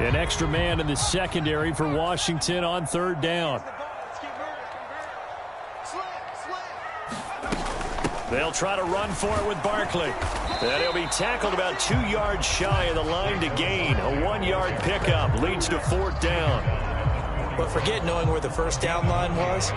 An extra man in the secondary for Washington on third down. They'll try to run for it with Barkley. And he'll be tackled about 2 yards shy of the line to gain. A 1-yard pickup leads to fourth down. But forget knowing where the first down line was.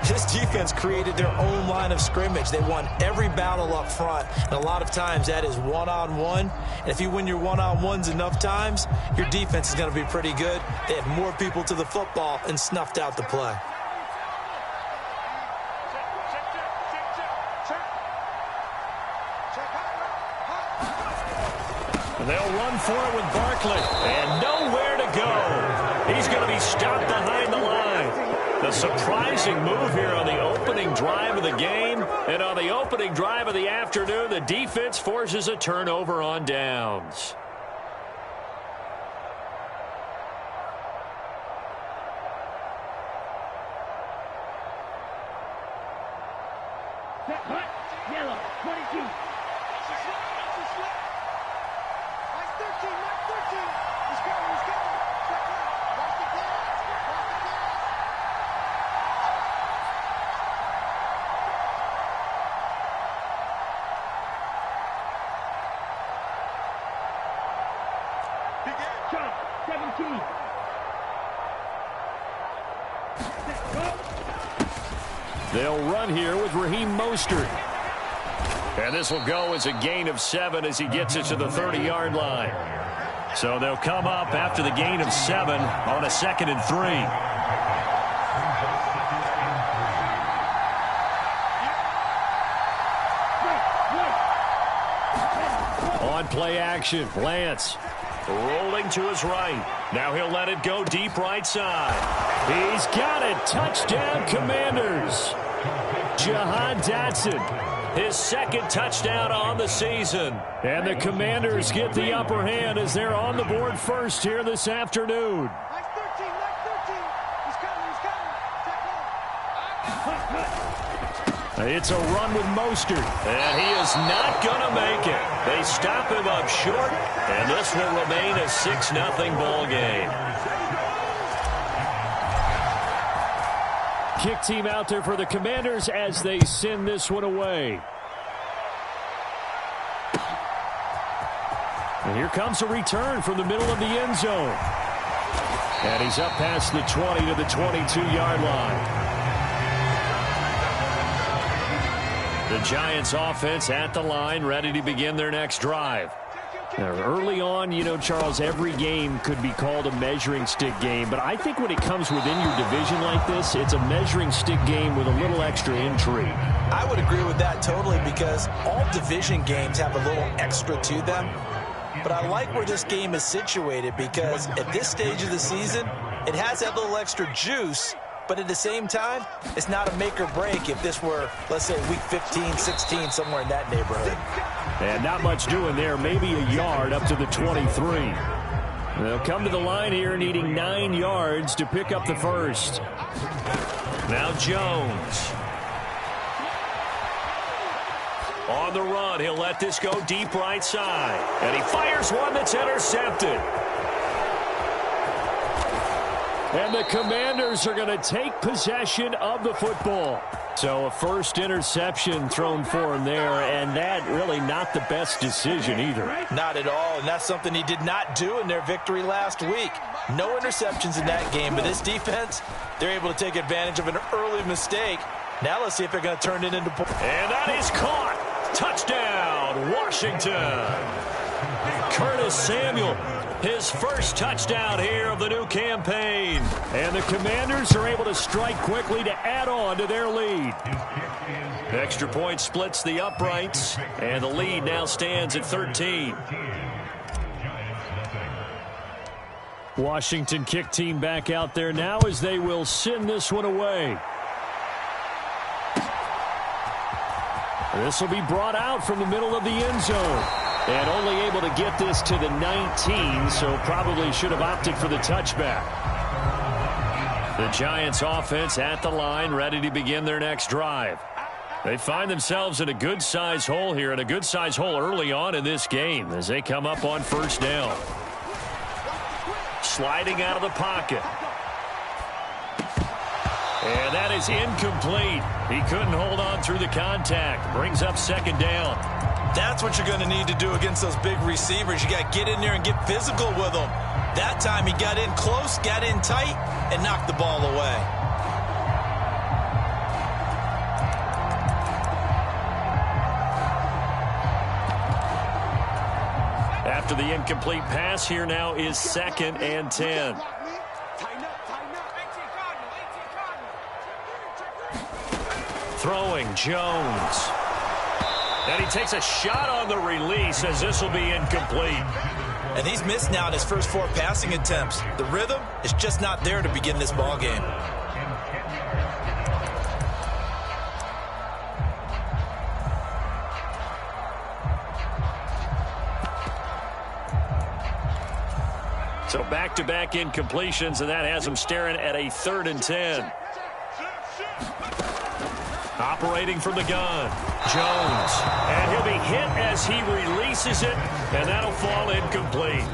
This defense created their own line of scrimmage. They won every battle up front, and a lot of times that is one-on-one. And if you win your one-on-ones enough times, your defense is going to be pretty good. They had more people to the football and snuffed out the play. They'll run for it with Barkley, and nowhere to go. He's going to be stopped behind the line. The surprising move here on the opening drive of the game, and on the opening drive of the afternoon, the defense forces a turnover on downs. Yellow, 22. They'll run here with Raheem Mostert. And this will go as a gain of 7 as he gets it to the 30-yard line. So they'll come up after the gain of 7 on a 2nd and 3. On play action, Lance rolling to his right. Now he'll let it go deep right side. He's got it. Touchdown, Commanders. Jahan Dotson, his 2nd touchdown on the season. And the Commanders get the upper hand as they're on the board first here this afternoon. It's a run with Mostert, and he is not going to make it. They stop him up short, and this will remain a 6-0 ball game. Kick team out there for the Commanders as they send this one away. And here comes a return from the middle of the end zone. And he's up past the 20 to the 22-yard line. The Giants offense at the line, ready to begin their next drive. Now, early on, you know, Charles, every game could be called a measuring stick game. But I think when it comes within your division like this, it's a measuring stick game with a little extra intrigue. I would agree with that totally because all division games have a little extra to them. But I like where this game is situated because at this stage of the season, it has that little extra juice. But at the same time, it's not a make or break if this were, let's say, week 15, 16, somewhere in that neighborhood. And not much doing there, maybe a yard up to the 23. They'll come to the line here needing 9 yards to pick up the first. Now Jones. On the run, he'll let this go deep right side. And he fires one that's intercepted. And the Commanders are going to take possession of the football. So a first interception thrown for him there, and that really not the best decision either. Not at all, and that's something he did not do in their victory last week. No interceptions in that game, but this defense, they're able to take advantage of an early mistake. Now let's see if they're going to turn it into points. And that is caught. Touchdown, Washington. Curtis Samuel, his first touchdown here of the new campaign. And the Commanders are able to strike quickly to add on to their lead. Extra point splits the uprights, and the lead now stands at 13. Washington kick team back out there now as they will send this one away. This will be brought out from the middle of the end zone. And only able to get this to the 19, so probably should have opted for the touchback. The Giants offense at the line, ready to begin their next drive. They find themselves in a good-sized hole here, and a good-sized hole early on in this game as they come up on first down. Sliding out of the pocket. And that is incomplete. He couldn't hold on through the contact. Brings up second down. That's what you're going to need to do against those big receivers. You got to get in there and get physical with them. That time he got in close, got in tight, and knocked the ball away. After the incomplete pass, here now is 2nd and 10. Throwing Jones. And he takes a shot on the release as this will be incomplete. And he's missed now in his first 4 passing attempts. The rhythm is just not there to begin this ball game. So back-to-back incompletions, and that has him staring at a 3rd and 10. Operating from the gun, Jones. And he'll be hit as he releases it, and that'll fall incomplete.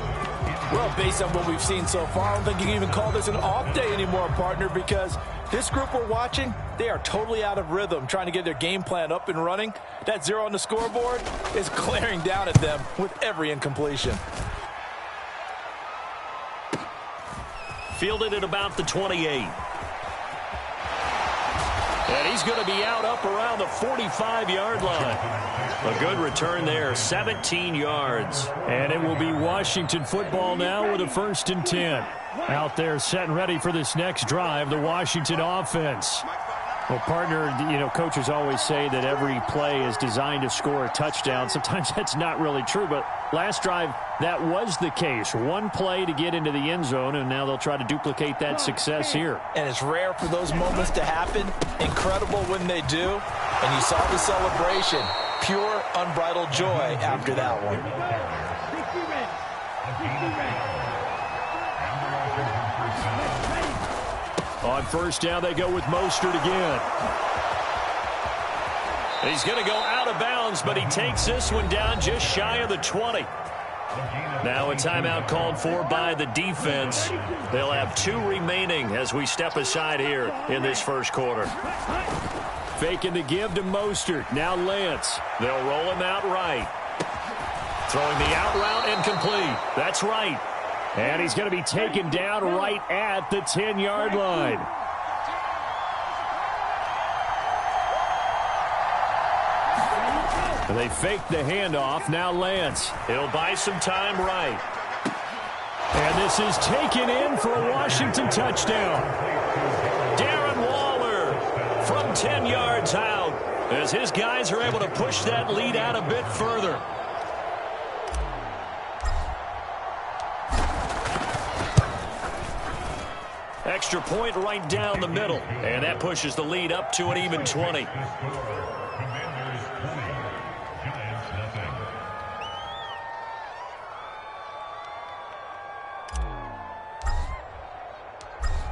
Well, based on what we've seen so far, I don't think you can even call this an off day anymore, partner, because this group we're watching, they are totally out of rhythm, trying to get their game plan up and running. That 0 on the scoreboard is glaring down at them with every incompletion. Fielded at about the 28. And he's going to be out up around the 45-yard line. A good return there, 17 yards. And it will be Washington football now with a 1st and 10. Out there set and ready for this next drive, the Washington offense. Well, partner, coaches always say that every play is designed to score a touchdown. Sometimes that's not really true, but last drive, that was the case. One play to get into the end zone, and now they'll try to duplicate that success here. And it's rare for those moments to happen. Incredible when they do. And you saw the celebration. Pure, unbridled joy after that one. On 1st down, they go with Mostert again. He's going to go out of bounds, but he takes this one down just shy of the 20. Now a timeout called for by the defense. They'll have 2 remaining as we step aside here in this first quarter. Faking the give to Mostert. Now Lance. They'll roll him out right. Throwing the out route incomplete. That's right. And he's going to be taken down right at the 10-yard line. And they fake the handoff. Now Lance. He'll buy some time right. And this is taken in for a Washington touchdown. Darren Waller from 10 yards out as his guys are able to push that lead out a bit further. Extra point right down the middle. And that pushes the lead up to an even 20.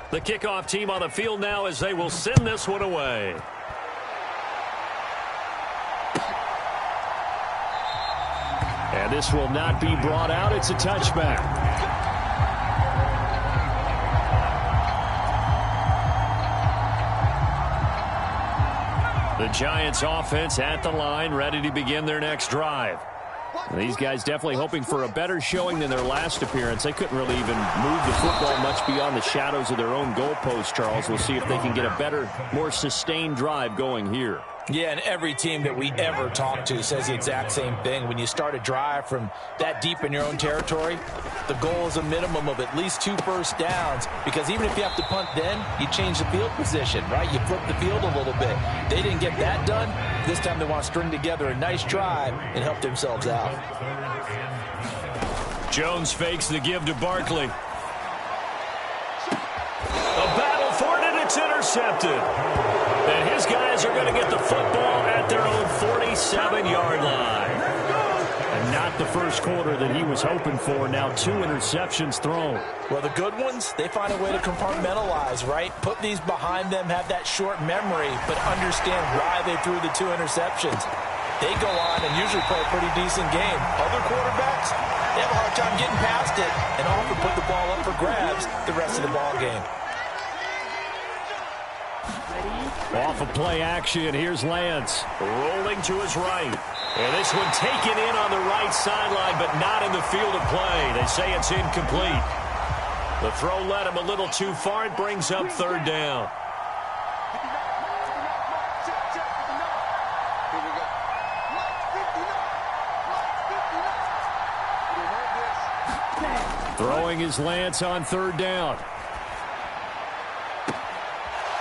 The kickoff team on the field now as they will send this one away. And this will not be brought out. It's a touchback. The Giants offense at the line, ready to begin their next drive. These guys definitely hoping for a better showing than their last appearance. They couldn't really even move the football much beyond the shadows of their own goalpost, Charles. We'll see if they can get a better, more sustained drive going here. Yeah, and every team that we ever talk to says the exact same thing. When you start a drive from that deep in your own territory, the goal is a minimum of at least 2 first downs, because even if you have to punt then, you change the field position, right? You flip the field a little bit. They didn't get that done. This time they want to string together a nice drive and help themselves out. Jones fakes the give to Barkley. A battle for it, and it's intercepted. And his guys are going to get the football at their own 47-yard line. And not the first quarter that he was hoping for. Now 2 interceptions thrown. Well, the good ones, they find a way to compartmentalize, right? Put these behind them, have that short memory, but understand why they threw the 2 interceptions. they go on and usually play a pretty decent game. Other quarterbacks, they have a hard time getting past it and often put the ball up for grabs the rest of the ball game. Off of play action, here's Lance. Rolling to his right. And this one taken in on the right sideline, but not in the field of play. They say it's incomplete. The throw led him a little too far. It brings up third down. Throwing is Lance on third down.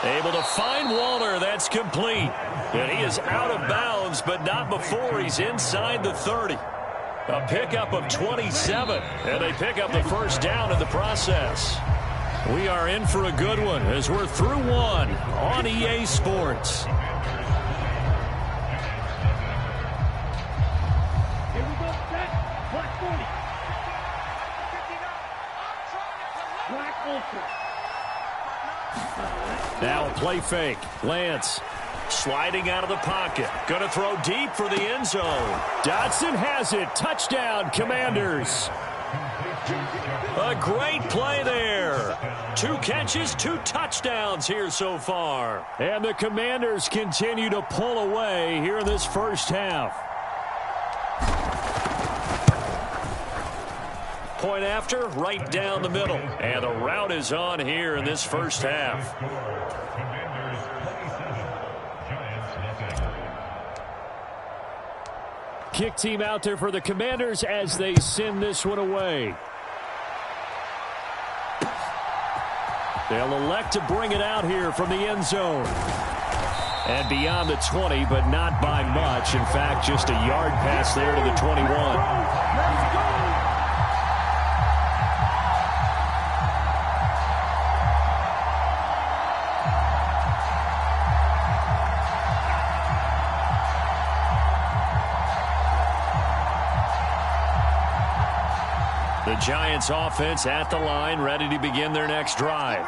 Able to find Walter. That's complete. And he is out of bounds, but not before he's inside the 30. A pickup of 27. And they pick up the first down in the process. We are in for a good one as we're through one on EA Sports. Here we go, set. Black 40. Black ultra. Now a play fake. Lance sliding out of the pocket. Going to throw deep for the end zone. Dotson has it. Touchdown, Commanders. A great play there. 2 catches, 2 touchdowns here so far. And the Commanders continue to pull away here in this first half. Point after, right down the middle. And the route is on here in this first half. Kick team out there for the Commanders as they send this one away. They'll elect to bring it out here from the end zone. And beyond the 20, but not by much. In fact, just a yard pass there to the 21. Let's go. The Giants offense at the line, ready to begin their next drive.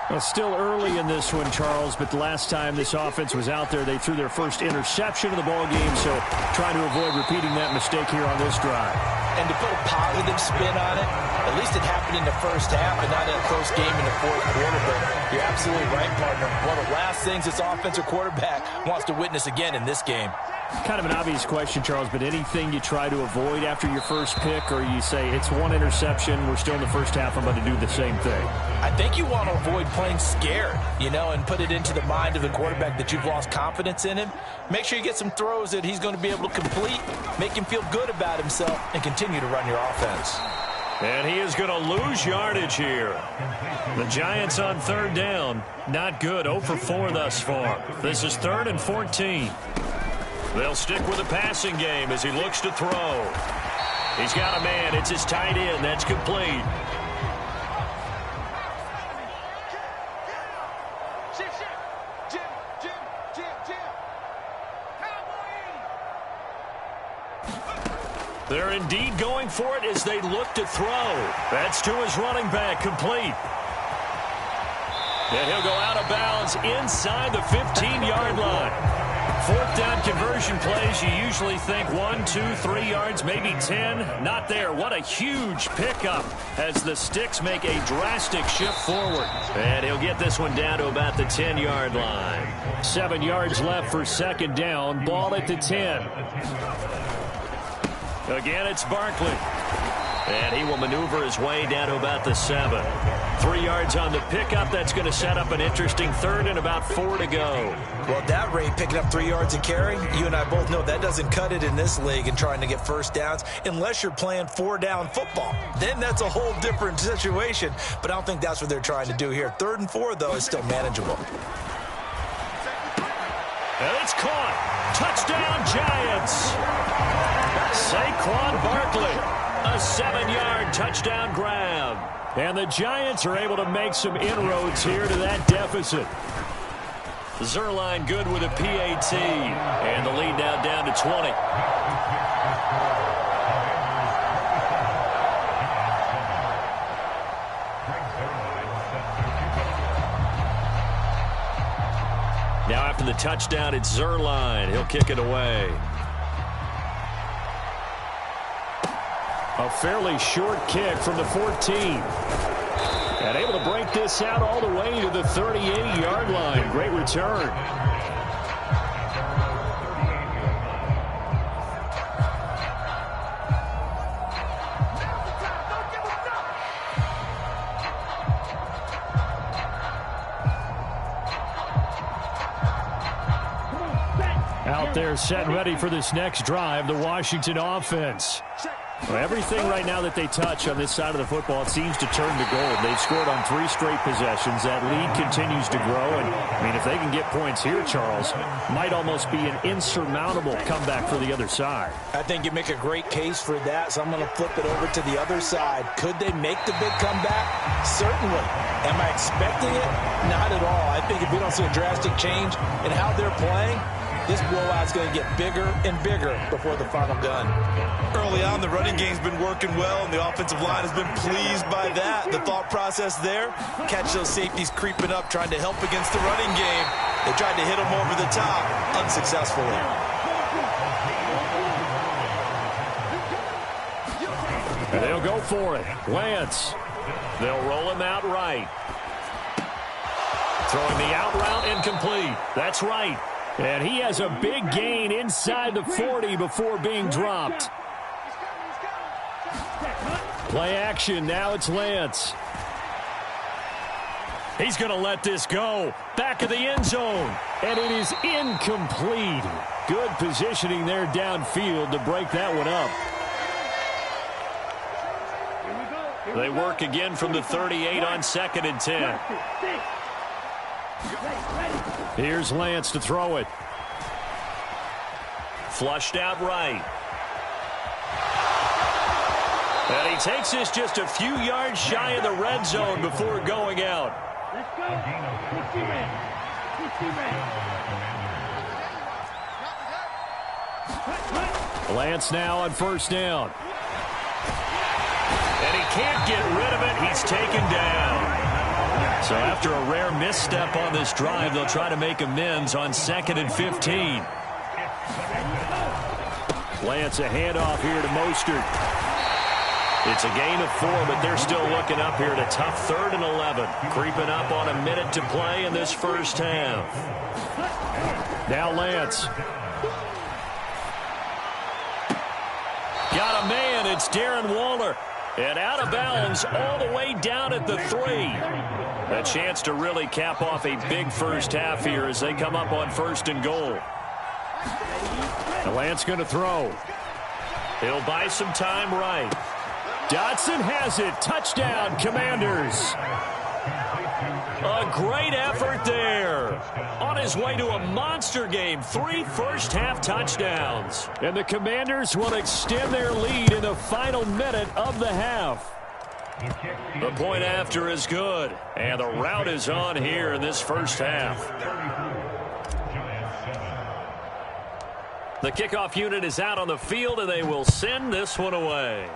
Well, still early in this one, Charles, but the last time this offense was out there, they threw their first interception of the ball game, so trying to avoid repeating that mistake here on this drive. And to put a positive spin on it, at least it happened in the first half and not in a close game in the fourth quarter. But you're absolutely right, partner. One of the last things this offensive quarterback wants to witness again in this game. Kind of an obvious question, Charles, but anything you try to avoid after your first pick, or you say it's one interception, we're still in the first half, I'm going to do the same thing? I think you want to avoid playing scared, and put it into the mind of the quarterback that you've lost confidence in him. Make sure you get some throws that he's going to be able to complete, make him feel good about himself, and continue to run your offense. And he is going to lose yardage here. The Giants on third down. Not good. 0 for 4 thus far. This is 3rd and 14. They'll stick with the passing game as he looks to throw. He's got a man. It's his tight end. That's complete. They're indeed going for it as they look to throw. That's to his running back, complete. And he'll go out of bounds inside the 15-yard line. 4th down conversion plays, you usually think 1, 2, 3 yards, maybe 10. Not there. What a huge pickup as the Sticks make a drastic shift forward. And he'll get this one down to about the 10-yard line. 7 yards left for 2nd down. Ball at the 10. Again, it's Barkley. And he will maneuver his way down to about the 7. 3 yards on the pickup. That's going to set up an interesting 3rd and about 4 to go. Well, at that rate, picking up 3 yards a carry, you and I both know that doesn't cut it in this league and trying to get first downs unless you're playing 4-down football. Then that's a whole different situation. But I don't think that's what they're trying to do here. 3rd and 4, though, is still manageable. And it's caught. Touchdown, Giants. Saquon Barkley. A 7-yard touchdown grab. And the Giants are able to make some inroads here to that deficit. Zerline good with a PAT. And the lead now down to 20. Now after the touchdown, it's Zerline. He'll kick it away. A fairly short kick from the 14. And able to break this out all the way to the 38-yard line. Great return. Out there set and ready for this next drive, the Washington offense. Well, everything right now that they touch on this side of the football, it seems to turn to gold. They've scored on 3 straight possessions. That lead continues to grow. And, I mean, if they can get points here, Charles, might almost be an insurmountable comeback for the other side. I think you make a great case for that, so I'm going to flip it over to the other side. Could they make the big comeback? Certainly. Am I expecting it? Not at all. I think if we don't see a drastic change in how they're playing, this blowout's going to get bigger and bigger before the final gun. Early on, the running game's been working well, and the offensive line has been pleased by that. The thought process there, catch those safeties creeping up, trying to help against the running game. They tried to hit them over the top, unsuccessfully. And they'll go for it. Lance. They'll roll him out right. Throwing the out route incomplete. That's right. And he has a big gain inside the 40 before being dropped. Play action. Now it's Lance. He's going to let this go. Back of the end zone. And it is incomplete. Good positioning there downfield to break that one up. They work again from the 38 on 2nd and 10. Here's Lance to throw it. Flushed out right. And he takes this just a few yards shy of the red zone before going out. Let's go. 60 man. Lance now on 1st down. And he can't get rid of it. He's taken down. So after a rare misstep on this drive, they'll try to make amends on 2nd and 15. Lance, a handoff here to Mostert. It's a gain of 4, but they're still looking up here at a tough 3rd and 11. Creeping up on a minute to play in this first half. Now Lance. Got a man. It's Darren Waller. And out of bounds all the way down at the 3. A chance to really cap off a big first half here as they come up on 1st and goal. And Lance going to throw. He'll buy some time right. Dotson has it. Touchdown, Commanders. A great effort there. On his way to a monster game. 3 first-half touchdowns. And the Commanders will extend their lead in the final minute of the half. The point after is good. And the route is on here in this first half. The kickoff unit is out on the field, and they will send this one away.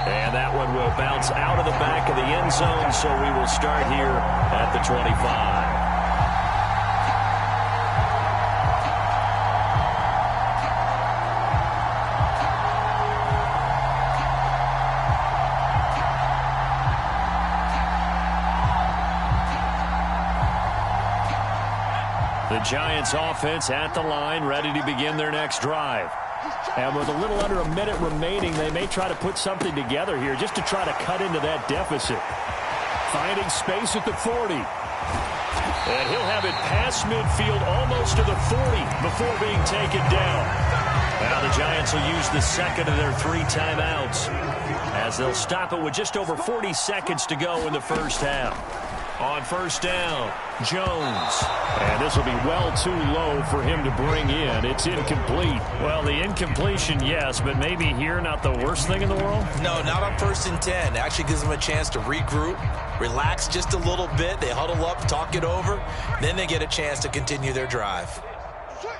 And that one will bounce out of the back of the end zone, so we will start here at the 25. The Giants offense at the line, ready to begin their next drive. And with a little under a minute remaining, they may try to put something together here just to try to cut into that deficit. Finding space at the 40. And he'll have it past midfield almost to the 40 before being taken down. Now the Giants will use the second of their 3 timeouts as they'll stop it with just over 40 seconds to go in the first half. On 1st down, Jones. And this will be well too low for him to bring in. It's incomplete. Well, the incompletion, yes, but maybe here not the worst thing in the world? No, not on 1st and 10. Actually gives them a chance to regroup, relax just a little bit. They huddle up, talk it over. Then they get a chance to continue their drive. Switch.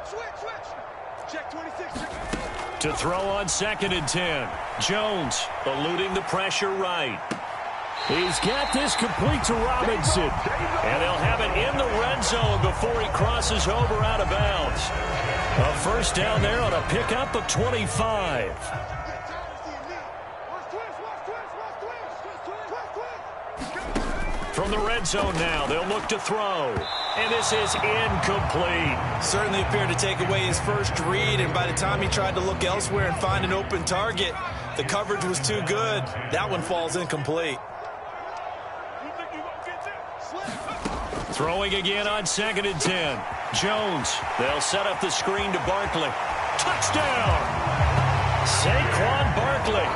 Check 26. To throw on 2nd and 10. Jones eluding the pressure right. He's got this complete to Robinson. And they'll have it in the red zone before he crosses over out of bounds. A first down there on a pickup of 25. From the red zone now, they'll look to throw. And this is incomplete. Certainly appeared to take away his first read, and by the time he tried to look elsewhere and find an open target, the coverage was too good. That one falls incomplete. Throwing again on 2nd and 10. Jones, they'll set up the screen to Barkley. Touchdown! Saquon Barkley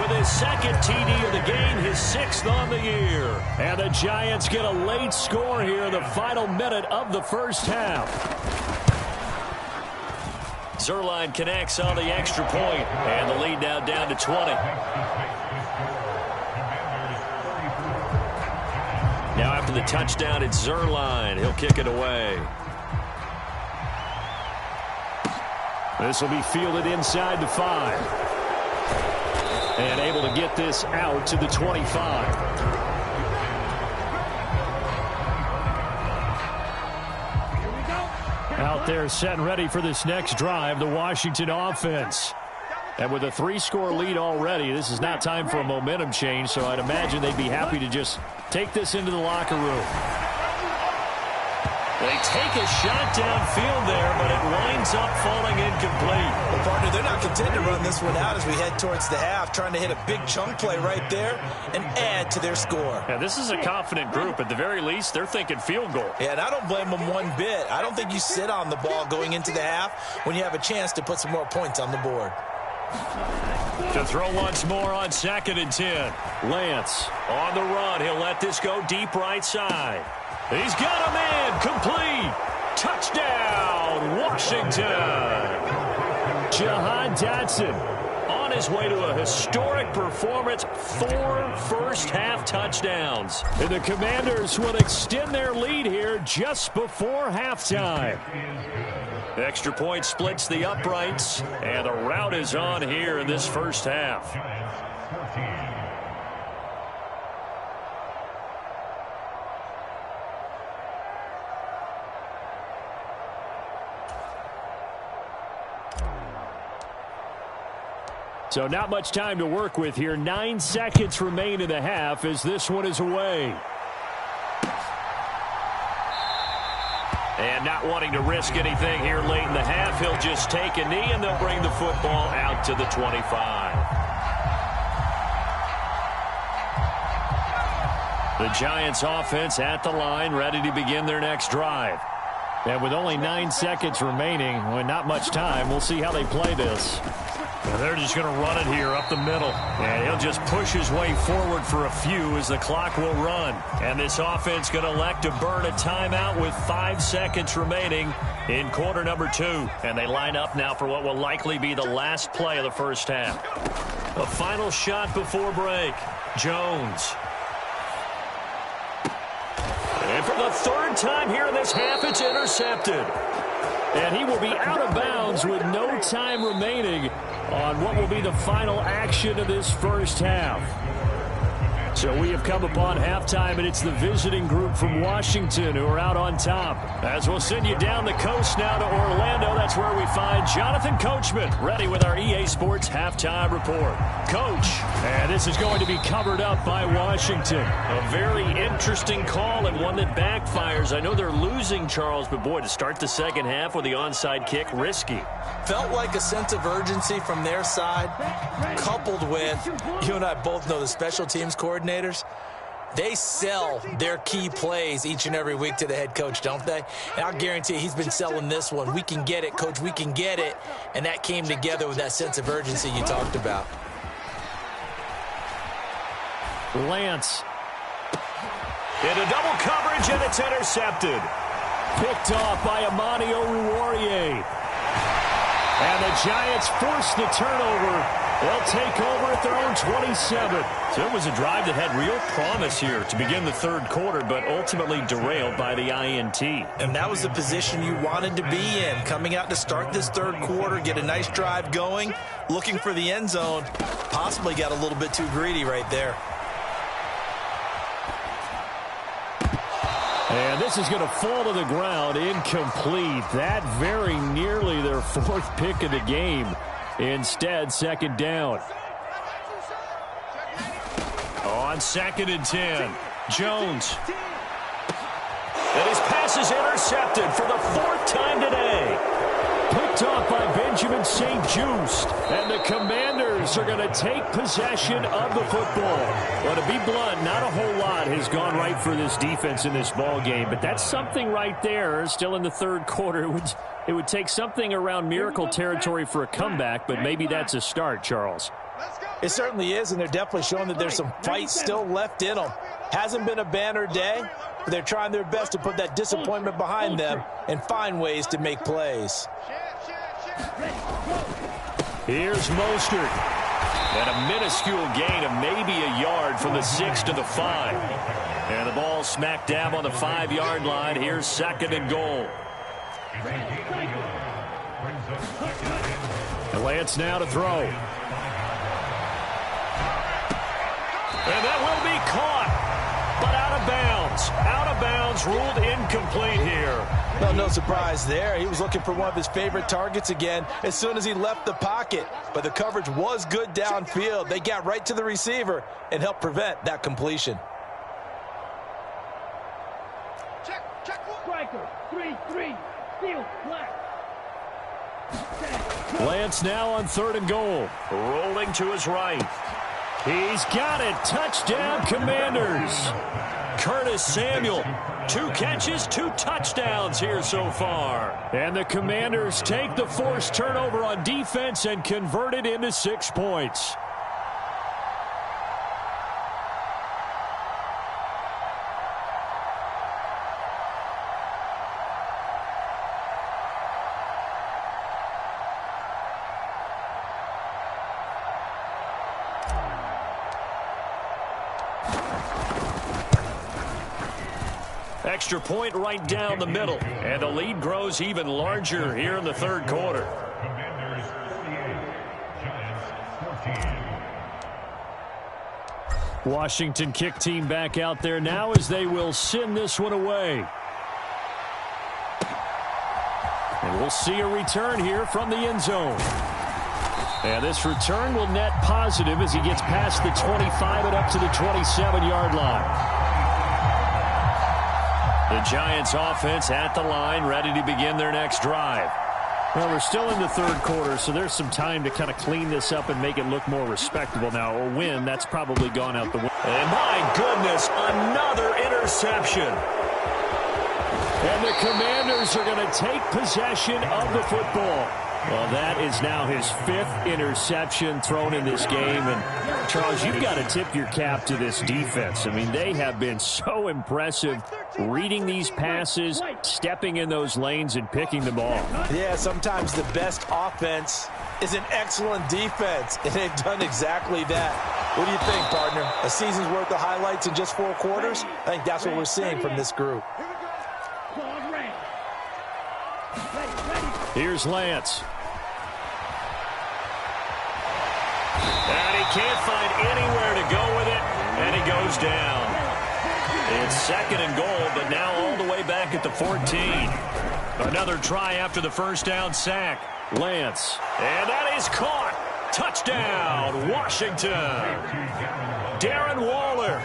with his second TD of the game, his 6th on the year. And the Giants get a late score here in the final minute of the first half. Zerline connects on the extra point, and the lead now down to 20. Now after the touchdown, it's Zerline. He'll kick it away. This will be fielded inside the 5. And able to get this out to the 25. Out there set and ready for this next drive, the Washington offense. And with a 3-score lead already, this is not time for a momentum change, so I'd imagine they'd be happy to just take this into the locker room. They take a shot downfield there, but it winds up falling incomplete. Well, partner, they're not content to run this one out as we head towards the half, trying to hit a big chunk play right there and add to their score. Yeah, this is a confident group. At the very least, they're thinking field goal. Yeah, and I don't blame them one bit. I don't think you sit on the ball going into the half when you have a chance to put some more points on the board. To throw once more on 2nd and 10. Lance on the run. He'll let this go deep right side. He's got a man. Complete. Touchdown, Washington. Jahan Dotson on his way to a historic performance. 4 first-half touchdowns. And the Commanders will extend their lead here just before halftime. The extra point splits the uprights, and the rout is on here in this first half. So not much time to work with here. 9 seconds remain in the half as this one is away. And not wanting to risk anything here late in the half, he'll just take a knee and they'll bring the football out to the 25. The Giants offense at the line, ready to begin their next drive. And with only 9 seconds remaining, well, not much time, we'll see how they play this. And they're just going to run it here up the middle. And he'll just push his way forward for a few as the clock will run. And this offense going to elect to burn a timeout with 5 seconds remaining in quarter number 2. And they line up now for what will likely be the last play of the first half. A final shot before break. Jones. And for the 3rd time here in this half, it's intercepted. And he will be out of bounds with no time remaining on what will be the final action of this first half. So we have come upon halftime, and it's the visiting group from Washington who are out on top. As we'll send you down the coast now to Orlando, that's where we find Jonathan Coachman, ready with our EA Sports Halftime Report. Coach, and this is going to be covered up by Washington. A very interesting call and one that backfires. I know they're losing, Charles, but boy, to start the second half with the onside kick, risky. Felt like a sense of urgency from their side, coupled with, you and I both know the special teams coordinators, they sell their key plays each and every week to the head coach, don't they? And I'll guarantee he's been selling this one. We can get it, coach, we can get it. And that came together with that sense of urgency you talked about. Lance. Into double coverage, and it's intercepted. Picked off by Amani Oruwariye. And the Giants force the turnover. They'll take over at their own 27. So it was a drive that had real promise here to begin the 3rd quarter, but ultimately derailed by the INT. And that was the position you wanted to be in, coming out to start this 3rd quarter, get a nice drive going, looking for the end zone. Possibly got a little bit too greedy right there. And this is going to fall to the ground, incomplete. That very nearly their fourth pick of the game. Instead, second down. On 2nd and 10, Jones. And his pass is intercepted for the 4th time today. Picked off by Benjamin St-Juste. And the Commanders are going to take possession of the football. Well, to be blunt, not a whole lot has gone right for this defense in this ball game. But that's something right there. Still in the 3rd quarter. It would take something around miracle territory for a comeback. But maybe that's a start, Charles. It certainly is, and they're definitely showing that there's some fight still left in them. Hasn't been a banner day, but they're trying their best to put that disappointment behind them and find ways to make plays. Here's Mostert. And a minuscule gain of maybe a yard from the 6 to the 5. And the ball smack dab on the 5-yard line. Here's 2nd and goal. And Lance now to throw. And that will be caught, but out of bounds. Out of bounds, ruled incomplete here. Well, no surprise there. He was looking for one of his favorite targets again as soon as he left the pocket. But the coverage was good downfield. They got right to the receiver and helped prevent that completion. Check. Striker, 3-3, steal, black. Lance now on 3rd and goal. Rolling to his right. He's got it. Touchdown, Commanders. Curtis Samuel. 2 catches, 2 touchdowns here so far. And the Commanders take the forced turnover on defense and convert it into 6 points. Extra point right down the middle. And the lead grows even larger here in the 3rd quarter. Washington kick team back out there now as they will send this one away. And we'll see a return here from the end zone. And this return will net positive as he gets past the 25 and up to the 27-yard line. The Giants offense at the line, ready to begin their next drive. Well, we're still in the 3rd quarter, so there's some time to kind of clean this up and make it look more respectable. Now, a win, that's probably gone out the window. And my goodness, another interception. And the Commanders are going to take possession of the football. Well, that is now his 5th interception thrown in this game. And, Charles, you've got to tip your cap to this defense. I mean, they have been so impressive reading these passes, stepping in those lanes, and picking them off. Yeah, sometimes the best offense is an excellent defense, and they've done exactly that. What do you think, partner? A season's worth of highlights in just 4 quarters? I think that's what we're seeing from this group. Here's Lance. And he can't find anywhere to go with it, and he goes down. It's 2nd and goal, but now all the way back at the 14. Another try after the first down sack. Lance. And that is caught. Touchdown, Washington. Darren Waller,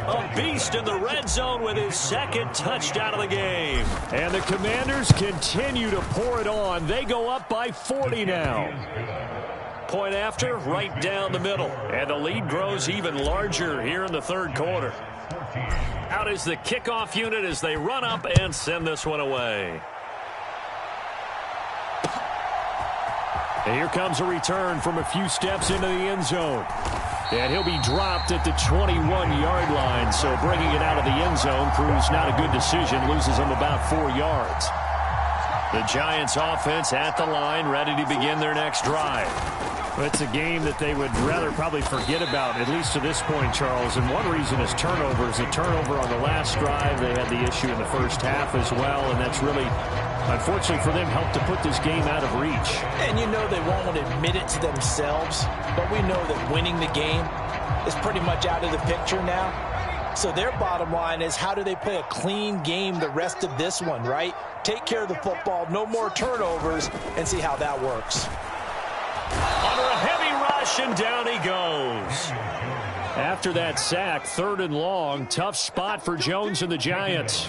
a beast in the red zone with his 2nd touchdown of the game. And the Commanders continue to pour it on. They go up by 40 now. Point after, right down the middle. And the lead grows even larger here in the 3rd quarter. Out is the kickoff unit as they run up and send this one away. And here comes a return from a few steps into the end zone. And he'll be dropped at the 21-yard line. So bringing it out of the end zone proves not a good decision. Loses him about 4 yards. The Giants offense at the line, ready to begin their next drive. It's a game that they would rather probably forget about, at least to this point, Charles. And one reason is turnovers. The turnover on the last drive, they had the issue in the first half as well. And that's really, unfortunately for them, helped to put this game out of reach. And you know they won't admit it to themselves, but we know that winning the game is pretty much out of the picture now. So their bottom line is, how do they play a clean game the rest of this one, right? Take care of the football, no more turnovers, and see how that works. Under a heavy rush, and down he goes. After that sack, 3rd and long, tough spot for Jones and the Giants.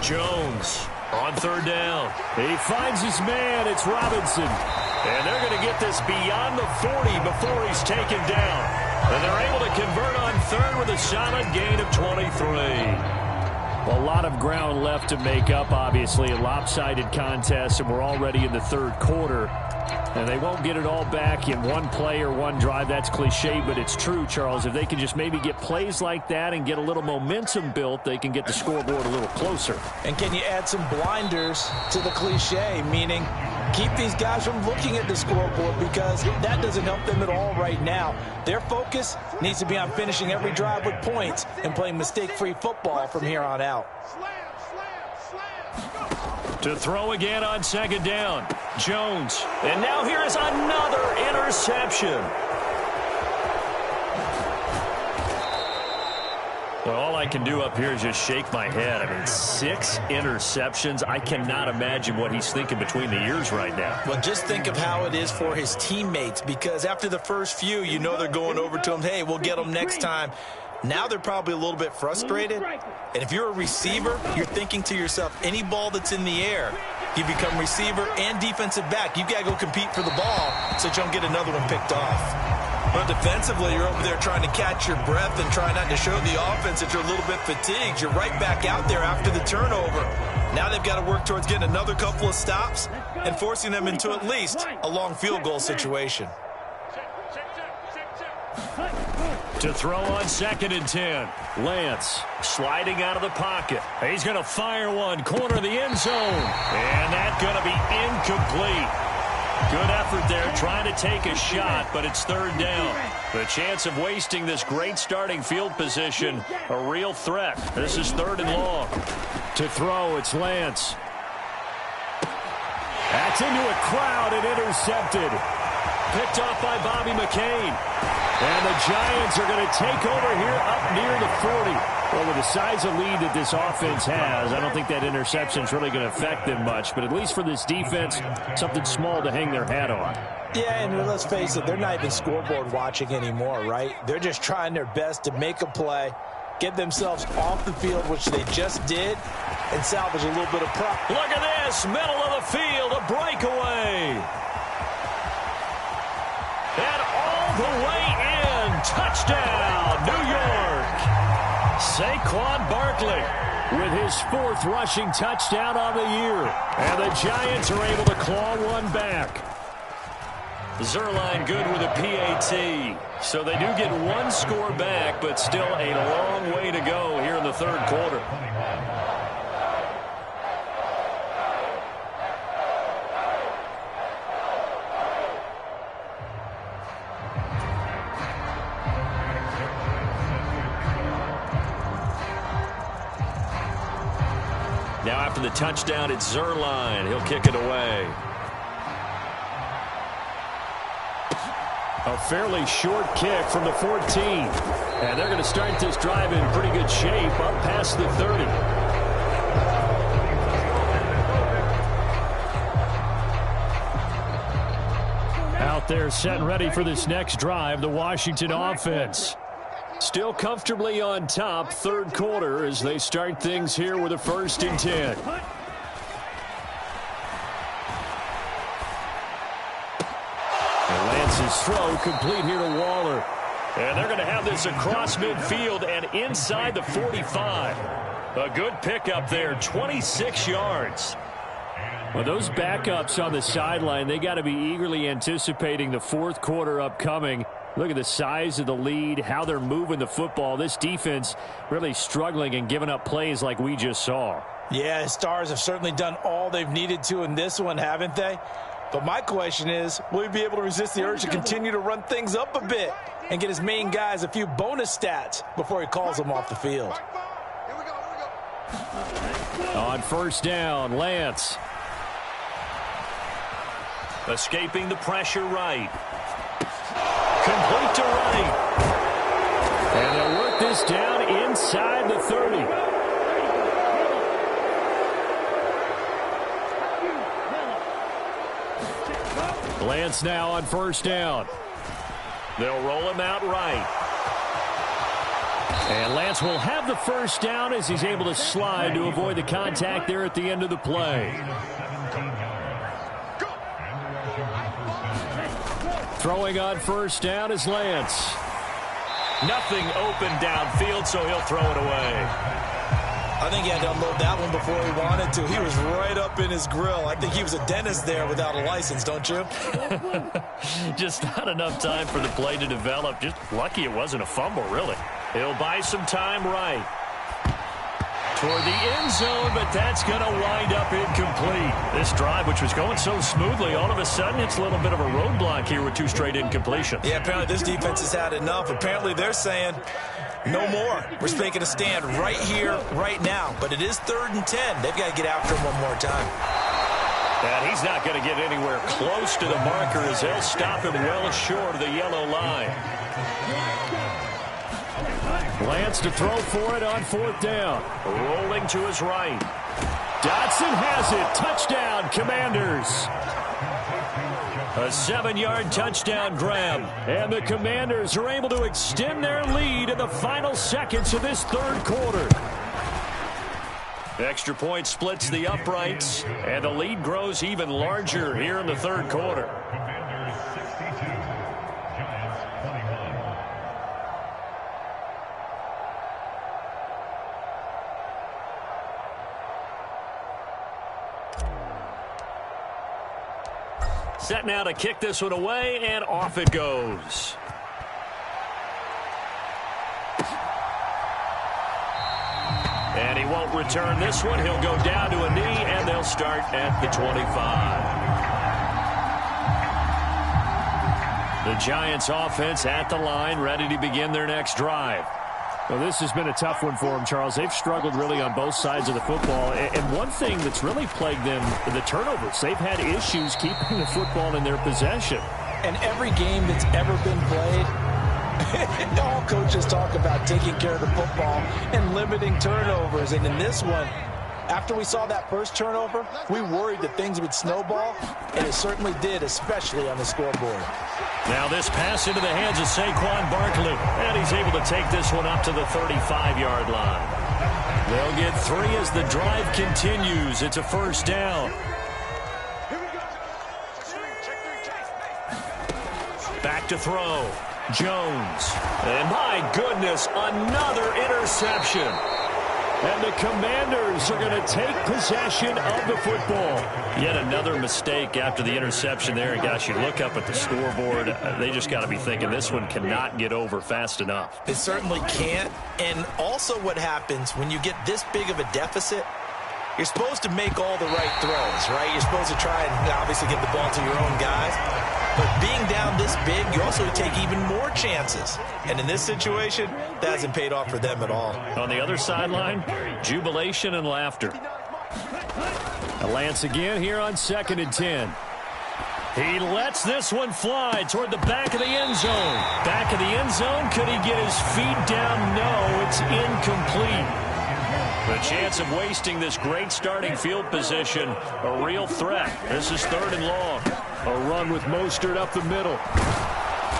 Jones on 3rd down. He finds his man. It's Robinson. And they're going to get this beyond the 40 before he's taken down. And they're able to convert on 3rd with a solid gain of 23. A lot of ground left to make up, obviously. A lopsided contest, and we're already in the 3rd quarter. And they won't get it all back in one play or one drive. That's cliche, but it's true, Charles. If they can just maybe get plays like that and get a little momentum built, they can get the scoreboard a little closer. And can you add some blinders to the cliche, meaning keep these guys from looking at the scoreboard, because that doesn't help them at all right now. Their focus needs to be on finishing every drive with points and playing mistake-free football from here on out. To throw again on 2nd down. Jones. And now here is another interception. Well, all I can do up here is just shake my head. I mean, 6 interceptions. I cannot imagine what he's thinking between the ears right now. Well, just think of how it is for his teammates, because after the first few, you know they're going over to him, hey, we'll get them next time. Now they're probably a little bit frustrated. And if you're a receiver, you're thinking to yourself, any ball that's in the air, you become receiver and defensive back. You've got to go compete for the ball so you don't get another one picked off. But defensively, you're over there trying to catch your breath and try not to show the offense that you're a little bit fatigued. You're right back out there after the turnover. Now they've got to work towards getting another couple of stops and forcing them into at least a long field goal situation. To throw on 2nd and 10. Lance sliding out of the pocket. He's going to fire one. Corner of the end zone. And that's going to be incomplete. Good effort there trying to take a shot, but it's 3rd down. The chance of wasting this great starting field position, a real threat. This is 3rd and long. To throw, it's Lance. That's into a crowd and intercepted. Picked off by Bobby McCain. And the Giants are going to take over here up near the 40. Well, with the size of lead that this offense has, I don't think that interception is really going to affect them much. But at least for this defense, something small to hang their hat on. Yeah, and let's face it, they're not even scoreboard watching anymore, right? They're just trying their best to make a play, get themselves off the field, which they just did, and salvage a little bit of pride. Look at this, middle of the field, a breakaway. And all the way in, touchdown, New York. Saquon Barkley with his 4th rushing touchdown on the year. And the Giants are able to claw one back. Zerline good with a PAT. So they do get one score back, but still a long way to go here in the 3rd quarter. Now after the touchdown, it's Zerline. He'll kick it away. A fairly short kick from the 14. And they're going to start this drive in pretty good shape up past the 30. Out there set and ready for this next drive, the Washington offense. Still comfortably on top, 3rd quarter, as they start things here with a 1st and 10. And Lance's throw complete here to Waller. And they're going to have this across midfield and inside the 45. A good pickup there, 26 yards. Well, those backups on the sideline, they got to be eagerly anticipating the 4th quarter upcoming. Look at the size of the lead, how they're moving the football. This defense really struggling and giving up plays like we just saw. Yeah, Stars have certainly done all they've needed to in this one, haven't they? But my question is, will he be able to resist the urge to continue to run things up a bit and get his main guys a few bonus stats before he calls them off the field? On 1st down, Lance. Escaping the pressure right. Complete to right. And they'll work this down inside the 30. Lance now on first down. They'll roll him out right. And Lance will have the first down as he's able to slide to avoid the contact there at the end of the play. Throwing on first down is Lance. Nothing open downfield, so he'll throw it away. I think he had to unload that one before he wanted to. He was right up in his grill. I think he was a dentist there without a license, don't you? Just not enough time for the play to develop. Just lucky it wasn't a fumble, really. He'll buy some time right. Toward the end zone, but that's going to wind up incomplete. This drive, which was going so smoothly, all of a sudden it's a little bit of a roadblock here with 2 straight incompletions. Yeah, apparently this defense has had enough. Apparently they're saying, no more. We're making a stand right here, right now. But it is 3rd and 10. They've got to get after him one more time. And he's not going to get anywhere close to the marker as they'll stop him well short of the yellow line. Lance to throw for it on 4th down. Rolling to his right. Dotson has it. Touchdown, Commanders. A 7-yard touchdown grab. And the Commanders are able to extend their lead in the final seconds of this 3rd quarter. Extra point splits the uprights, and the lead grows even larger here in the 3rd quarter. Set now to kick this one away, and off it goes. And he won't return this one. He'll go down to a knee, and they'll start at the 25. The Giants offense at the line, ready to begin their next drive. Well, this has been a tough one for them, Charles. They've struggled really on both sides of the football. And one thing that's really plagued them, the turnovers. They've had issues keeping the football in their possession. And every game that's ever been played, all coaches talk about taking care of the football and limiting turnovers. And in this one, after we saw that first turnover, we worried that things would snowball, and it certainly did, especially on the scoreboard. Now this pass into the hands of Saquon Barkley, and he's able to take this one up to the 35-yard line. They'll get 3 as the drive continues. It's a first down. Back to throw. Jones. And my goodness, another interception. And the Commanders are going to take possession of the football. Yet another mistake after the interception there. And gosh, you look up at the scoreboard, they just got to be thinking this one cannot get over fast enough. It certainly can't. And also what happens when you get this big of a deficit, you're supposed to make all the right throws, right? You're supposed to try and obviously give the ball to your own guys. But being down this big, you also take even more chances. And in this situation, that hasn't paid off for them at all. On the other sideline, jubilation and laughter. Lance again here on 2nd and 10. He lets this one fly toward the back of the end zone. Back of the end zone, could he get his feet down? No, it's incomplete. The chance of wasting this great starting field position, a real threat. This is 3rd and long. A run with Mostert up the middle.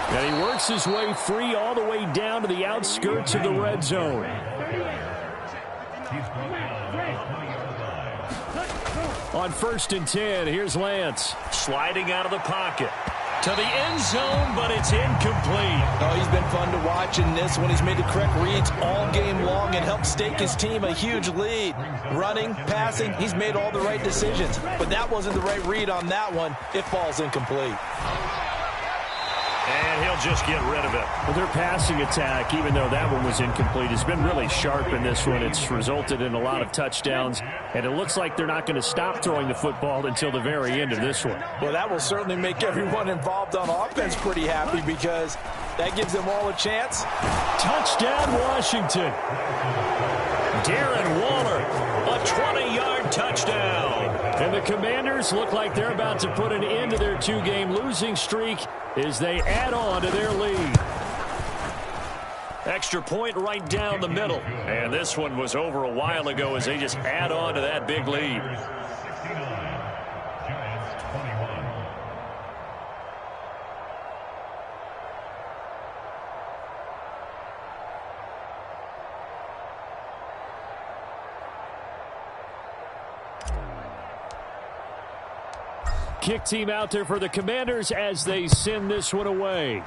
And he works his way free all the way down to the outskirts of the red zone. On 1st and 10, here's Lance. Sliding out of the pocket. To the end zone, but it's incomplete. Oh, he's been fun to watch in this one. He's made the correct reads all game long and helped stake his team a huge lead. Running, passing, he's made all the right decisions. But that wasn't the right read on that one. It falls incomplete. And he'll just get rid of it. Well, their passing attack, even though that one was incomplete, has been really sharp in this one. It's resulted in a lot of touchdowns, and it looks like they're not going to stop throwing the football until the very end of this one. Well, that will certainly make everyone involved on offense pretty happy because that gives them all a chance. Touchdown, Washington. Darren Waller, a 20-yard touchdown. And the Commanders look like they're about to put an end to their 2-game losing streak as they add on to their lead. Extra point right down the middle. And this one was over a while ago as they just add on to that big lead. Kick team out there for the Commanders as they send this one away.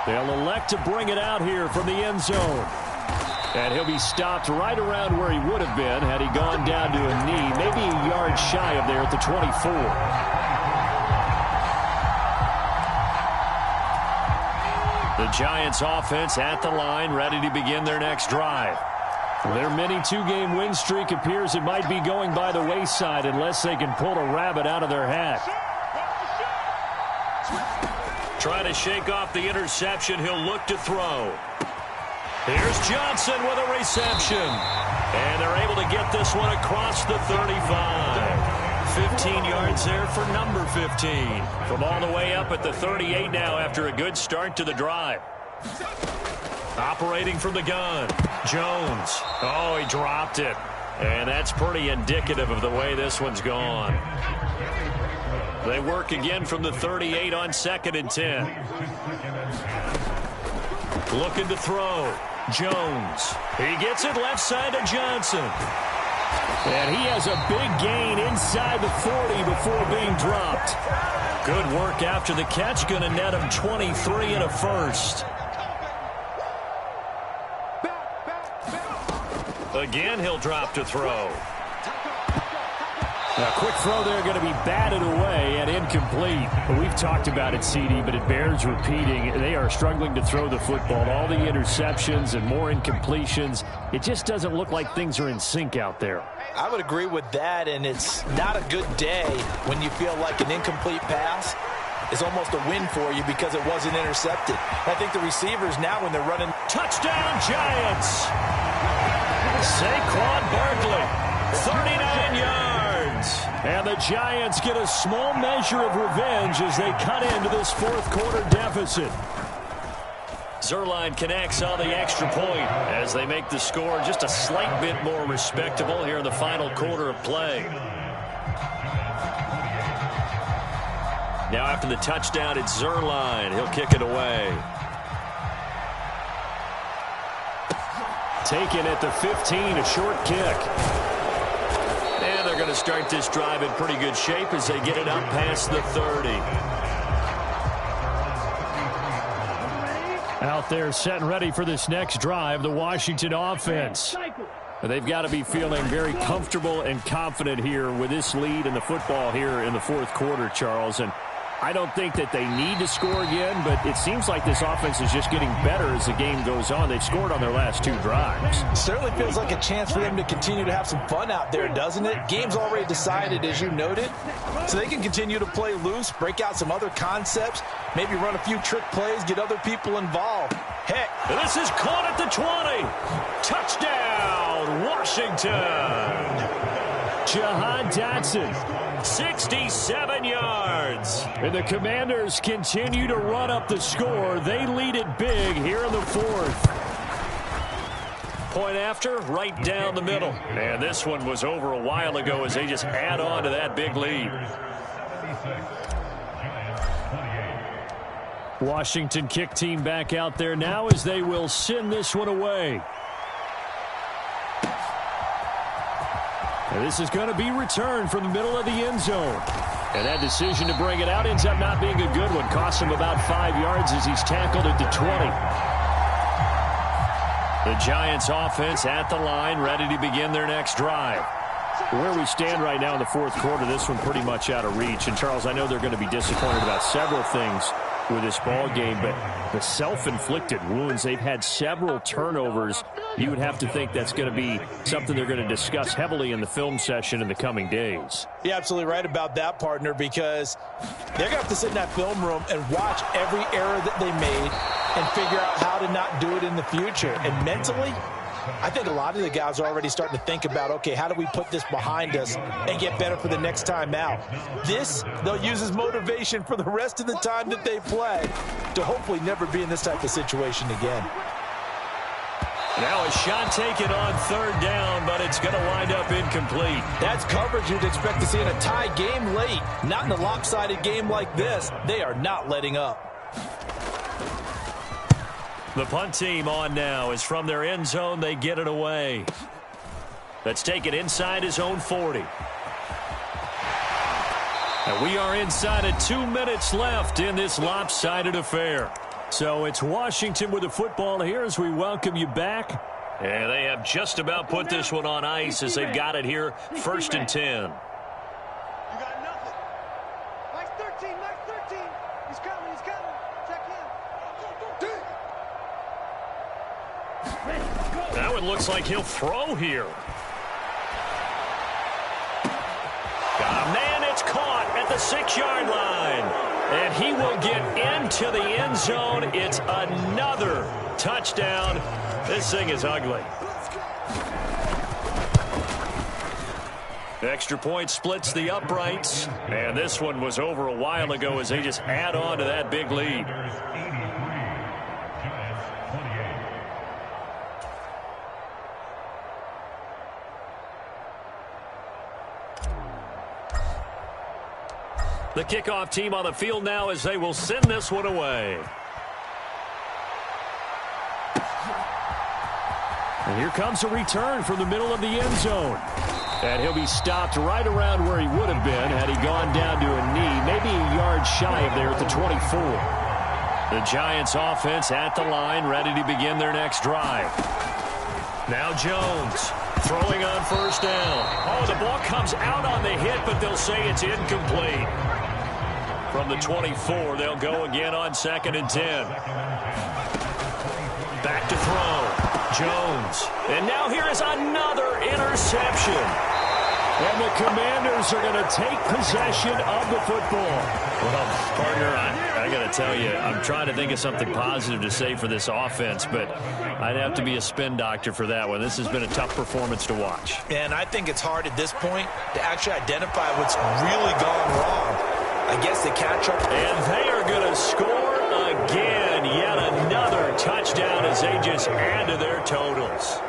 They'll elect to bring it out here from the end zone. And he'll be stopped right around where he would have been had he gone down to a knee, maybe a yard shy of there at the 24. The Giants offense at the line, ready to begin their next drive. Their mini two-game win streak appears it might be going by the wayside unless they can pull a rabbit out of their hat. Trying to shake off the interception. He'll look to throw. Here's Johnson with a reception. And they're able to get this one across the 35. 15 yards there for number 15. From all the way up at the 38 now after a good start to the drive. Operating from the gun, Jones. Oh, he dropped it. And that's pretty indicative of the way this one's gone. They work again from the 38 on 2nd and 10. Looking to throw. Jones. He gets it left side to Johnson. And he has a big gain inside the 40 before being dropped. Good work after the catch. Going to net him 23 and a first. Again, he'll drop to throw. A quick throw there going to be batted away and incomplete. We've talked about it, CD, but it bears repeating. They are struggling to throw the football. All the interceptions and more incompletions. It just doesn't look like things are in sync out there. I would agree with that, and it's not a good day when you feel like an incomplete pass is almost a win for you because it wasn't intercepted. I think the receivers now when they're running. Touchdown, Giants! Saquon Barkley, 39 yards. And the Giants get a small measure of revenge as they cut into this fourth quarter deficit. Zuerlein connects on the extra point as they make the score just a slight bit more respectable here in the final quarter of play. Now after the touchdown, it's Zuerlein. He'll kick it away. Taken at the 15, a short kick. And they're going to start this drive in pretty good shape as they get it up past the 30. Out there set and ready for this next drive, the Washington offense. They've got to be feeling very comfortable and confident here with this lead in the football here in the fourth quarter, Charles. And I don't think that they need to score again, but it seems like this offense is just getting better as the game goes on. They've scored on their last two drives. Certainly feels like a chance for them to continue to have some fun out there, doesn't it? Game's already decided, as you noted, so they can continue to play loose, break out some other concepts, maybe run a few trick plays, get other people involved. Heck, this is caught at the 20. Touchdown, Washington. Jahan Dotson. 67 yards. And the Commanders continue to run up the score. They lead it big here in the fourth. Point after, right down the middle. And this one was over a while ago as they just add on to that big lead. Washington kick team back out there now as they will send this one away. And this is going to be returned from the middle of the end zone. And that decision to bring it out ends up not being a good one. Costs him about 5 yards as he's tackled at the 20. The Giants offense at the line, ready to begin their next drive. Where we stand right now in the fourth quarter, this one pretty much out of reach. And, Charles, I know they're going to be disappointed about several things with this ball game, but the self-inflicted wounds, they've had several turnovers. You would have to think that's going to be something they're going to discuss heavily in the film session in the coming days. You're absolutely right about that, partner, because they're going to have to sit in that film room and watch every error that they made and figure out how to not do it in the future. And mentally, I think a lot of the guys are already starting to think about, okay, how do we put this behind us and get better for the next time out? This, they'll use as motivation for the rest of the time that they play to hopefully never be in this type of situation again. Now a shot taken on third down, but it's going to wind up incomplete. That's coverage you'd expect to see in a tie game late. Not in a lopsided game like this. They are not letting up. The punt team on now is from their end zone. They get it away. Let's take it inside his own 40. And we are inside of 2 minutes left in this lopsided affair. So it's Washington with the football here as we welcome you back. And they have just about put this one on ice as they've got it here, 1st and 10. You got nothing. Max 13, Max 13. He's coming, he's coming. Check in. Now it looks like he'll throw here. Got a man, it's caught at the 6-yard line. And he will get into the end zone. It's another touchdown. This thing is ugly. Extra point splits the uprights. And this one was over a while ago as they just add on to that big lead. The kickoff team on the field now as they will send this one away. And here comes a return from the middle of the end zone. And he'll be stopped right around where he would have been had he gone down to a knee, maybe a yard shy of there at the 24. The Giants offense at the line, ready to begin their next drive. Now Jones throwing on first down. Oh, the ball comes out on the hit, but they'll say it's incomplete. From the 24, they'll go again on 2nd and 10. Back to throw. Jones. And now here is another interception. And the Commanders are going to take possession of the football. Well, partner, I got to tell you, I'm trying to think of something positive to say for this offense, but I'd have to be a spin doctor for that one. This has been a tough performance to watch. And I think it's hard at this point to actually identify what's really gone wrong. I guess the catch-up. And they are going to score again. Yet another touchdown as they just add to their totals.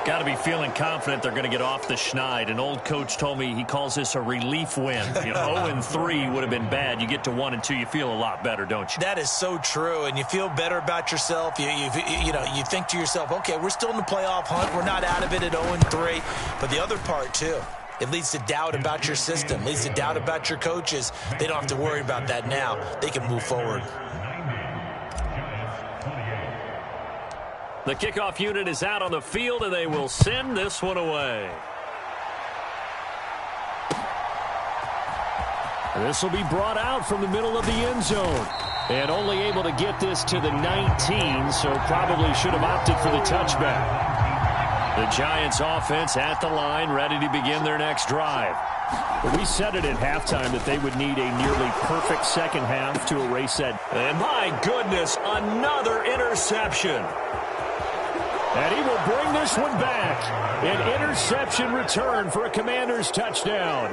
Got to be feeling confident they're going to get off the schneid. An old coach told me he calls this a relief win. 0-3 would have been bad. You get to 1-2, you feel a lot better, don't you? That is so true, and you feel better about yourself. You think to yourself, okay, we're still in the playoff hunt. We're not out of it at 0-3. But the other part, too, it leads to doubt about your system, leads to doubt about your coaches. They don't have to worry about that now. They can move forward. The kickoff unit is out on the field, and they will send this one away. This will be brought out from the middle of the end zone. And only able to get this to the 19, so probably should have opted for the touchback. The Giants offense at the line, ready to begin their next drive. Well, we said it at halftime that they would need a nearly perfect second half to erase that. And my goodness, another interception. And he will bring this one back. An interception return for a Commanders touchdown.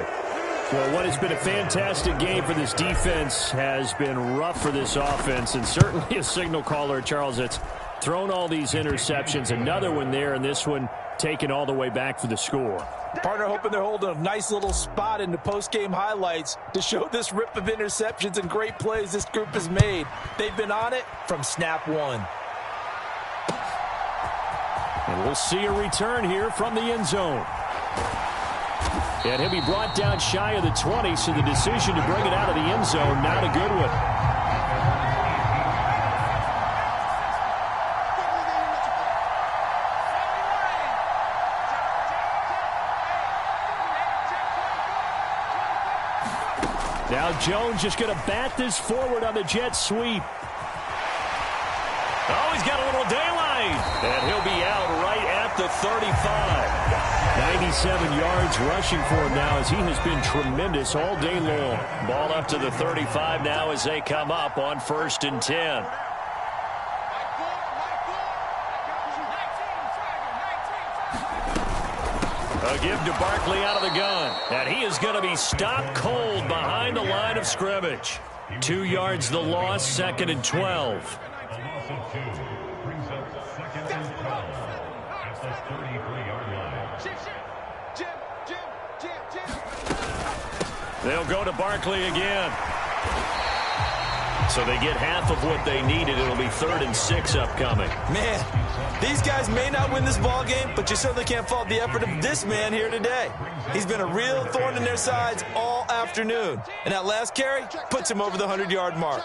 Well, what has been a fantastic game for this defense has been rough for this offense, and certainly a signal caller, Charles, that's thrown all these interceptions. Another one there, and this one taken all the way back for the score. Partner hoping they're holding a nice little spot in the post-game highlights to show this rip of interceptions and great plays this group has made. They've been on it from snap one. And we'll see a return here from the end zone. And he'll be brought down shy of the 20, so the decision to bring it out of the end zone, not a good one. Now Jones just going to bat this forward on the jet sweep. Oh, he's got a little daylight. And he'll be out right at the 35. 97 yards rushing for him now as he has been tremendous all day long. Ball up to the 35 now as they come up on 1st and 10. A give to Barkley out of the gun. And he is going to be stopped cold behind the line of scrimmage. 2 yards the loss, 2nd and 12. They'll go to Barkley again. So they get half of what they needed. It'll be 3rd and 6 upcoming. Man, these guys may not win this ball game, but you certainly can't fault the effort of this man here today. He's been a real thorn in their sides all afternoon. And that last carry puts him over the 100-yard mark.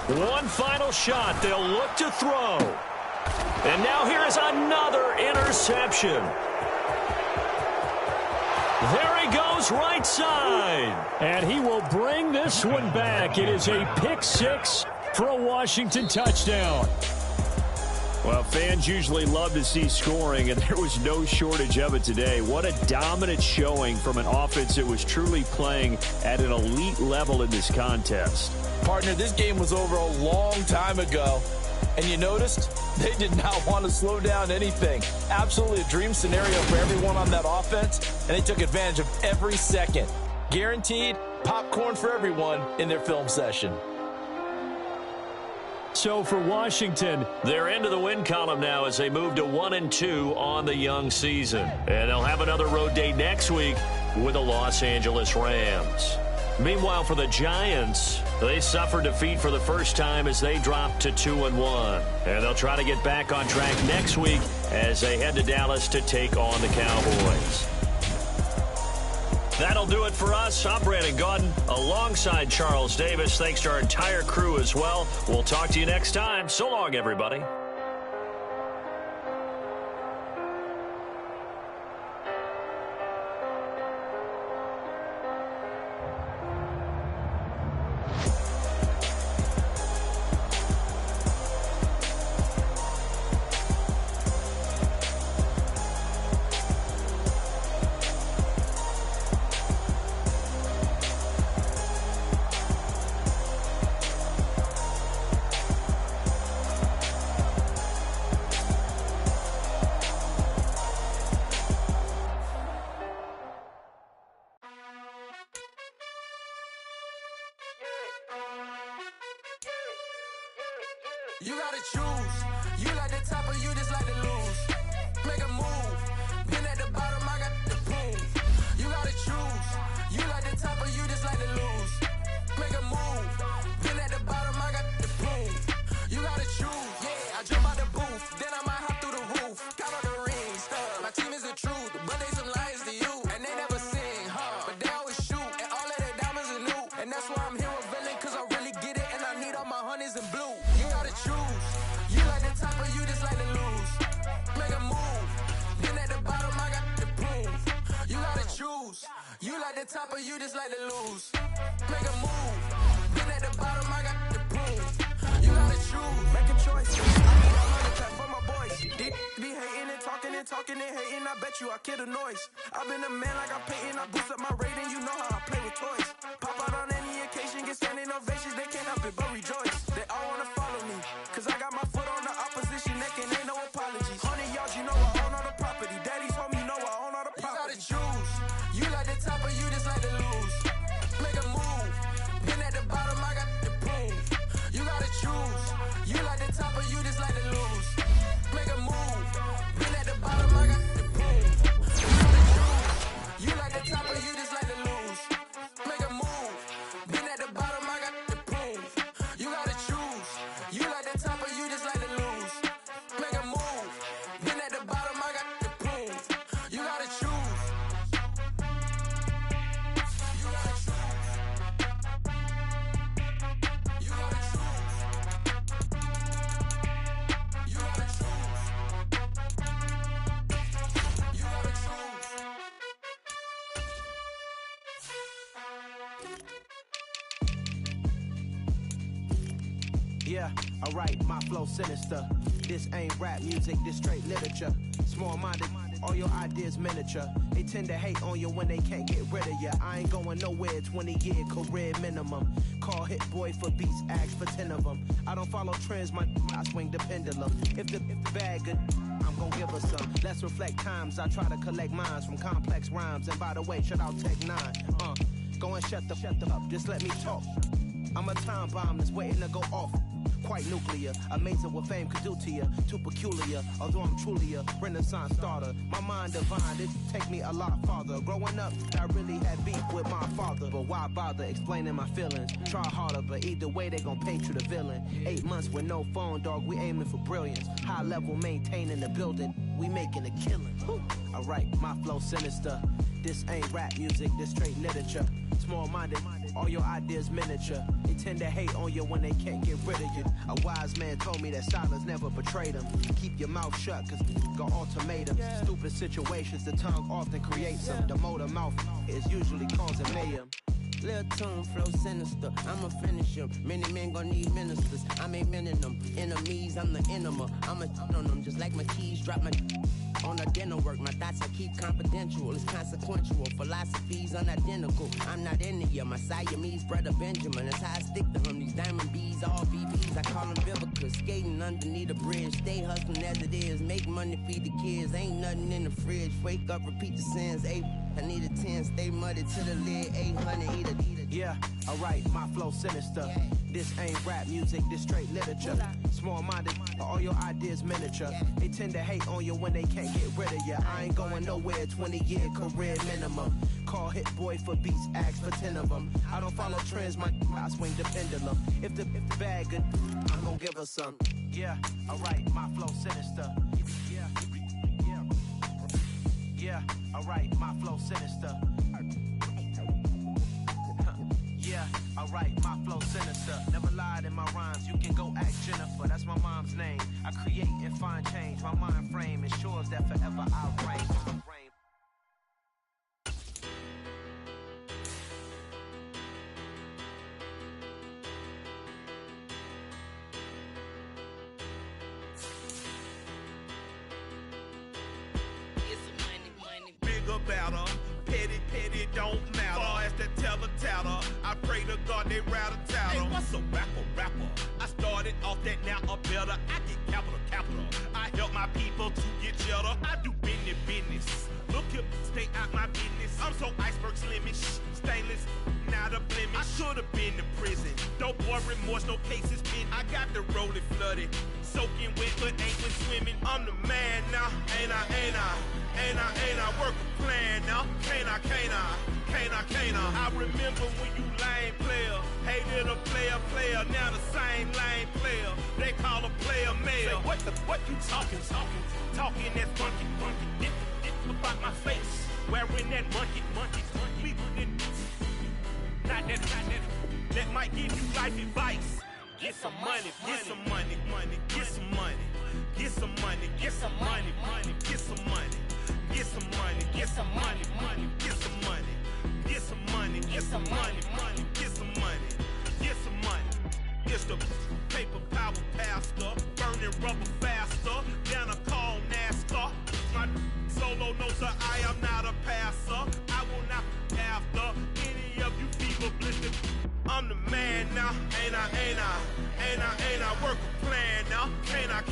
One final shot. They'll look to throw. And now here is another interception. There he goes, right side. And he will bring this one back. It is a pick 6 for a Washington touchdown. Well, fans usually love to see scoring, and there was no shortage of it today. What a dominant showing from an offense that was truly playing at an elite level in this contest. Partner, this game was over a long time ago, and you noticed they did not want to slow down anything. Absolutely a dream scenario for everyone on that offense, and they took advantage of every second. Guaranteed popcorn for everyone in their film session. So for Washington, they're into the win column now as they move to 1-2 on the young season. And they'll have another road day next week with the Los Angeles Rams. Meanwhile, for the Giants, they suffered defeat for the first time as they dropped to 2-1. And they'll try to get back on track next week as they head to Dallas to take on the Cowboys. That'll do it for us. I'm Brandon Gaudin alongside Charles Davis. Thanks to our entire crew as well. We'll talk to you next time. So long, everybody. You gotta choose. You like the top or you just like to lose. Make a move. Been at the bottom, I got the boom. You gotta choose. You like the top or you just like to lose. Make a move. Been at the bottom, I got the boom. You gotta choose. Yeah, I jump out the booth. Then I might hop through the roof. Count all the rings. My team is the truth, but they some liars to you. And they never sing, but they always shoot. And all of their diamonds are new. And that's why I'm here revealing, cause I really get it. And I need all my honeys in blue. You gotta choose. You like the top or you just like to lose. Make a move. Then at the bottom, I got the boom. You gotta choose. You like the top or you just like to lose. Make a move. Then at the bottom, I got the boom. You gotta choose. Make a choice. I need a hundred clap for my boys. They be hating and talking and hating. I bet you I kill the noise. I've been a man like I'm Peyton. I boost up my rating. You know how I play with toys. Pop out on any occasion, get standing ovations. They can't help it but rejoice. They all wanna follow me, cause I got my foot on the opposition neck and ain't no apologies. 100 yards, you know I own all the property. Daddy's home, you know I own all the property. You gotta choose. You like the top or you just like to lose. Make a move. Been at the bottom, I got the boom. You gotta choose. You like the top or you just like to lose. Make a move. Been at the bottom, I got the boom. You gotta choose. You like the top or you just like to lose. Make a move. Been at the bottom, I got the boom. You gotta choose. You like the top or you just like to lose. Make a move. Been at the bottom, I got the boom. You gotta choose. You gotta choose. You gotta choose. You gotta choose. You gotta choose. Yeah, alright, my flow sinister. This ain't rap music, this straight literature. Small-minded, All your ideas miniature. They tend to hate on you when they can't get rid of you. I ain't going nowhere, 20-year career minimum. Call hit boy for beats, ask for 10 of them. I don't follow trends, I swing the pendulum. If the bag good, I'm gon' give her some. Let's reflect times, I try to collect minds from complex rhymes. And by the way, shout out Tech 9. Go and shut the up, just let me talk. I'm a time bomb that's waiting to go off. Quite nuclear, amazing what fame could do to you. Too peculiar, although I'm truly a Renaissance starter. My mind divine, it take me a lot farther. Growing up, I really had beef with my father. But why bother explaining my feelings? Try harder, but either way they gon' paint you the villain. 8 months with no phone, dog, we aiming for brilliance. High level maintaining the building, we making a killing. Alright, my flow sinister. This ain't rap music, this straight literature. Small-minded, all your ideas miniature. They tend to hate on you when they can't get rid of you. A wise man told me that silence never betrayed him. Keep your mouth shut, cause got ultimatums. Stupid situations, the tongue often creates them. The motor mouth is usually causing mayhem. Lil' tune, flow sinister, I'ma finish him. Many men gon' need ministers, I ain't mending them. Enemies, I'm the enema, I'ma on them. Just like my keys, drop my on the dinner work. My thoughts I keep confidential, it's consequential. Philosophies unidentical, I'm not into ya. My Siamese brother Benjamin, that's how I stick to him. These diamond bees, all VVs, I call them Vivica. Skating underneath the bridge, stay hustling as it is. Make money, feed the kids, ain't nothing in the fridge. Wake up, repeat the sins, I need a 10, stay muddy to the lid, 800, eat a. Yeah, alright, my flow sinister. This ain't rap music, this straight literature. Small-minded, all your ideas miniature. They tend to hate on you when they can't get rid of you. I ain't going nowhere, 20-year career minimum. Call hit boy for beats, ask for 10 of them. I don't follow trends, I swing the pendulum. If the bag good, I'm gon' give her some. Yeah, alright, my flow sinister. Yeah, alright, my flow sinister. Yeah, alright, my flow sinister. Never lied in my rhymes, you can go ask Jennifer. That's my mom's name. I create and find change. My mind frame ensures that forever I'll reign. About her, petty, don't matter. Far as that tattle, I pray to God they rattle tattle. Hey, what's a rapper? I started off that, now a better. I get capital. I help my people to get cheddar. I do business. Look here, stay out my business. I'm so iceberg slimish, stainless, not a blemish. I should've been to prison. No boy remorse, no cases pinned. I got the rolling flooded, soaking wet, but ain't been swimming. I'm the man now, ain't I work a plan now. Can't I? I remember when you lame player, hated a player, now the same lame player. They call a player mayor. Say, what you talking? Talking that funky, dip about my face. Wearing that monkey. Not that. That might give you life advice. Get some money. Get some money. Get some money. Get some money. Get some money. Get some money. Get some money, get some money, get some money, get some money, get some money, get some money, get some money. It's the paper power pastor, burning rubber faster, down a call NASCAR. My solo knows that I am not a passer. I will not after any of you fever blistered. I'm the man now, ain't I work a plan now, can't I?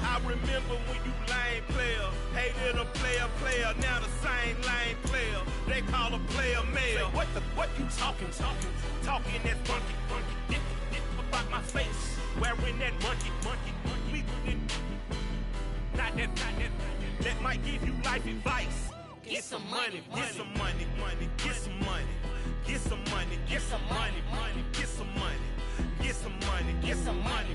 I remember when you lame player, hated a player, now the same lame player. They call a player mayor. Say, what you talking? Talking that funky, dip about my face. Wearing that monkey. Not that. That might give you life advice. Get some money, get some money, get some money. Get some money, get some money, get some money, get some money, get some money,